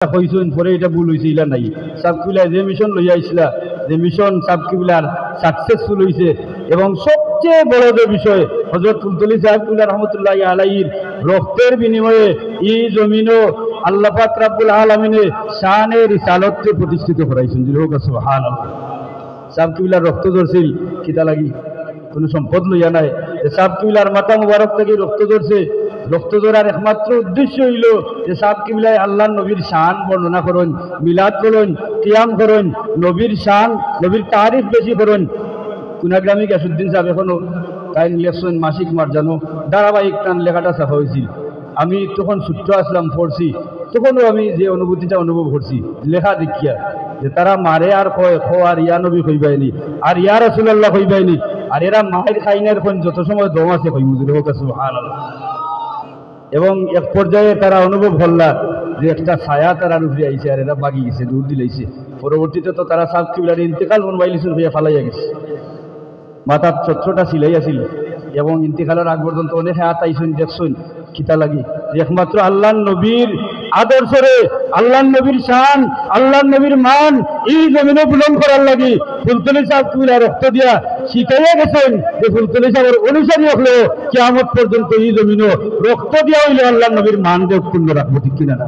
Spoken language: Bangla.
কইছেন পরে এটা ভুল হয়েছে ইলা নাই সাবকিবলা যে মিশন লইয়া আইসলা যে মিশন সাবকিবলার সাকসেসফুল হয়েছে এবং সবচেয়ে বড় যে বিষয় হযরত ফুলতলি সাহেব কিবলা রহমতুল্লাহি আলাইহির রক্তের বিনিময়ে এই জমিনও আল্লাহ পাক রব্বুল আলামিনে শানে রিসালাতকে প্রতিষ্ঠিত করাইছেন। সুবহানাল্লাহ। সাবকিবলার রক্ত ধরছিল কিতা লাগি কোনো সম্পদ লইয়া নাই, সাবকিবলার মাথা মুবারক থেকে রক্ত ধরছে। রক্ত ধরার একমাত্র উদ্দেশ্য হইল যে সাবকিবলায় আল্লাহ নবীর শান বর্ণনা করেন, মিলাদ করেন, কিয়াম করেন, নবীর শান নবীর তারিফ বেশি করেন। কুনাগ্রামী গ্যাসুদ্দিন সাহেব এখনো তাই লেখছেন মাসিক মার্জানো ধারাবাহিক টান লেখাটা ছাপা হয়েছিল। আমি তখন ছোট্ট আসলাম পড়ছি, তখনও আমি যে অনুভূতিটা অনুভব করছি লেখা দেখিয়া যে তারা মারে আর কয় খো আর ইয়া নবী কইবাইনি আর ইয়া রাসূলুল্লাহ কইবাইনি আর এরা মায়ের খাইনের কোন যত সময় দম আছে কই মুজুর হোক। সুবহানাল্লাহ। এবং এক পর্যায়ে তারা অনুভব করলা যে একটা ছায়া তারার উপরে আইছে আর এরা বাগি গেছে, দূর দিলাইছে। পরবর্তীতে তো তারা সাবকিবলার ইন্তেকাল মোবাইলিসুন হইয়া ফালাইয়া গেছে, মাথার ছত্রটা সিলাই আছিল এবং ইন্তেকালের আগ পর্যন্ত অনেক হাত আইসুন দেখছুন কিতা লাগি একমাত্র আল্লাহ নবীর আদর্শরে আল্লাহ নবীর শান আল্লাহ নবীর মান এই জমিনে বুলন্দ করার লাগি ফুলতলি সাহেব কিবলা রক্ত দিয়া শিখাইয়া গেছেন যে ফুলতলি সাহেবের অনুসারী হলেও কিয়ামত পর্যন্ত এই জমিনে রক্ত দিয়া হইলে আল্লাহ নবীর মান দেব পূর্ণ রাখবো, ঠিক কিনা না?